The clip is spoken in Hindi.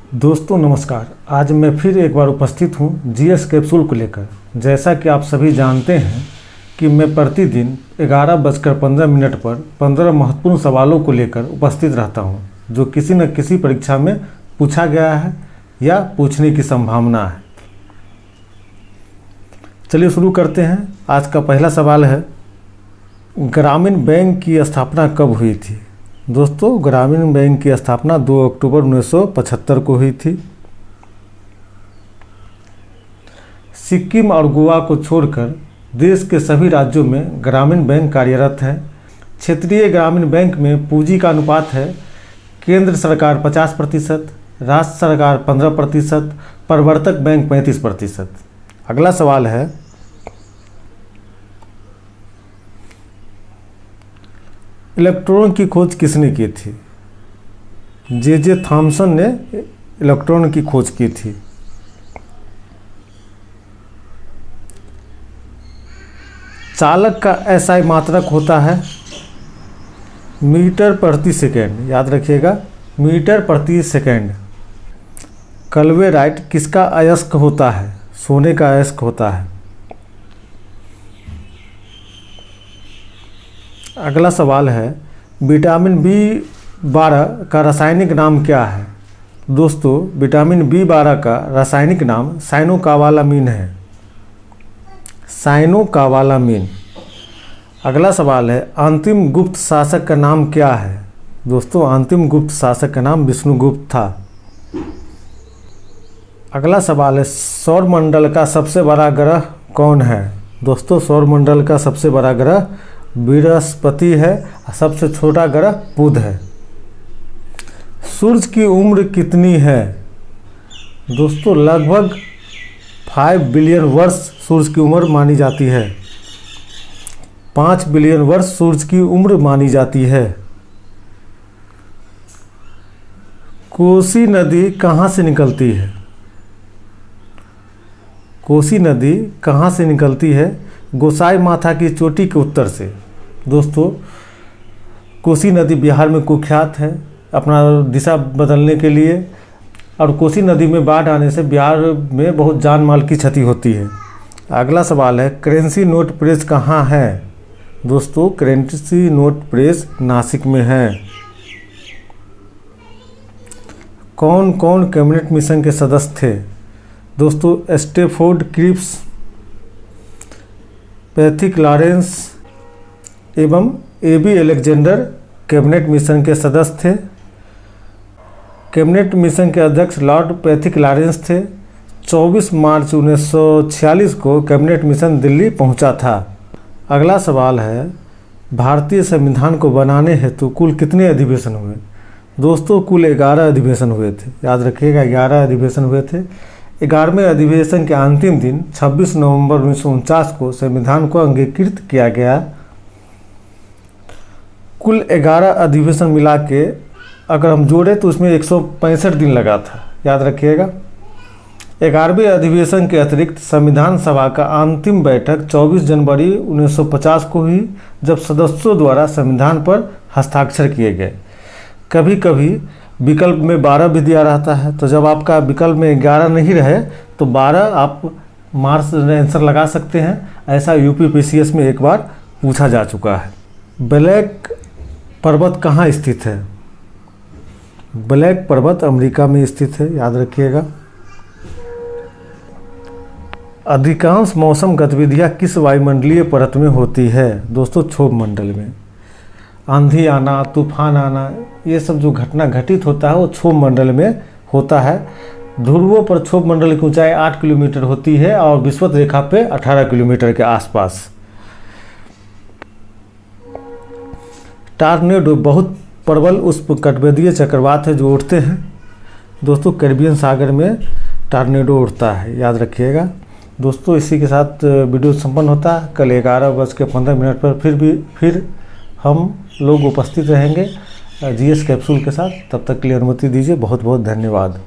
दोस्तों नमस्कार। आज मैं फिर एक बार उपस्थित हूँ जीएस कैप्सूल को लेकर। जैसा कि आप सभी जानते हैं कि मैं प्रतिदिन 11:15 पर 15 महत्वपूर्ण सवालों को लेकर उपस्थित रहता हूँ, जो किसी न किसी परीक्षा में पूछा गया है या पूछने की संभावना है। चलिए शुरू करते हैं। आज का पहला सवाल है, ग्रामीण बैंक की स्थापना कब हुई थी? दोस्तों, ग्रामीण बैंक की स्थापना 2 अक्टूबर 1975 को हुई थी। सिक्किम और गोवा को छोड़कर देश के सभी राज्यों में ग्रामीण बैंक कार्यरत है। क्षेत्रीय ग्रामीण बैंक में पूंजी का अनुपात है केंद्र सरकार 50%, राज्य सरकार 15%, प्रवर्तक बैंक 35%। अगला सवाल है, इलेक्ट्रॉन की खोज किसने की थी? जे थॉमसन ने इलेक्ट्रॉन की खोज की थी। चालक का एसआई मात्रक होता है मीटर प्रति सेकेंड। याद रखिएगा, मीटर प्रति सेकेंड। क्लोराइड किसका अयस्क होता है? सोने का अयस्क होता है। अगला सवाल है, विटामिन B12 का रासायनिक नाम क्या है? दोस्तों, विटामिन B12 का रासायनिक नाम साइनोकावालामीन है। साइनोकावालामीन। अगला सवाल है, अंतिम गुप्त शासक का नाम क्या है? दोस्तों, अंतिम गुप्त शासक का नाम विष्णुगुप्त था। अगला सवाल है, सौरमंडल का सबसे बड़ा ग्रह कौन है? दोस्तों, सौरमंडल का सबसे बड़ा ग्रह बृहस्पति है। सबसे छोटा ग्रह बुध है। सूर्य की उम्र कितनी है? दोस्तों, लगभग 5 बिलियन वर्ष सूर्य की उम्र मानी जाती है। 5 बिलियन वर्ष सूर्य की उम्र मानी जाती है। कोसी नदी कहाँ से निकलती है? कोसी नदी कहाँ से निकलती है? गोसाई माथा की चोटी के उत्तर से। दोस्तों, कोसी नदी बिहार में कुख्यात है अपना दिशा बदलने के लिए, और कोसी नदी में बाढ़ आने से बिहार में बहुत जान माल की क्षति होती है। अगला सवाल है, करेंसी नोट प्रेस कहाँ है? दोस्तों, करेंसी नोट प्रेस नासिक में है। कौन कौन कैबिनेट मिशन के सदस्य थे? दोस्तों, स्टेफोर्ड क्रिप्स, पैथिक लॉरेंस एवं A.B. अलेक्जेंडर कैबिनेट मिशन के सदस्य थे। कैबिनेट मिशन के अध्यक्ष लॉर्ड पैथिक लॉरेंस थे। 24 मार्च 1946 को कैबिनेट मिशन दिल्ली पहुंचा था। अगला सवाल है, भारतीय संविधान को बनाने हेतु कुल कितने अधिवेशन हुए? दोस्तों, कुल 11 अधिवेशन हुए थे। याद रखिएगा, 11 अधिवेशन हुए थे। 11वें अधिवेशन के अंतिम दिन 26 नवंबर 1949 को संविधान को अंगीकृत किया गया। कुल 11 अधिवेशन मिला के अगर हम जोड़े तो उसमें 165 दिन लगा था। याद रखिएगा। 11वें अधिवेशन के अतिरिक्त संविधान सभा का अंतिम बैठक 24 जनवरी 1950 को हुई, जब सदस्यों द्वारा संविधान पर हस्ताक्षर किए गए। कभी कभी विकल्प में 12 भी दिया रहता है, तो जब आपका विकल्प में 11 नहीं रहे तो 12 आप मार्क्स आंसर लगा सकते हैं। ऐसा यूपीपीसीएस में एक बार पूछा जा चुका है। ब्लैक पर्वत कहाँ स्थित है? ब्लैक पर्वत अमेरिका में स्थित है। याद रखिएगा। अधिकांश मौसम गतिविधियाँ किस वायुमंडलीय परत में होती है? दोस्तों, क्षोभ मंडल में। आंधी आना, तूफान आना, ये सब जो घटना घटित होता है वो क्षोभ मंडल में होता है। ध्रुवों पर क्षोभ मंडल की ऊंचाई 8 किलोमीटर होती है और विषुवत रेखा पे 18 किलोमीटर के आसपास। टॉर्नेडो बहुत प्रबल उष्णकटिबंधीय चक्रवात है जो उठते हैं। दोस्तों, कैरिबियन सागर में टॉर्नेडो उठता है। याद रखिएगा। दोस्तों, इसी के साथ वीडियो संपन्न होता है। कल 11:15 पर फिर हम लोग उपस्थित रहेंगे जीएस कैप्सूल के साथ। तब तक के लिए अनुमति दीजिए। बहुत बहुत धन्यवाद।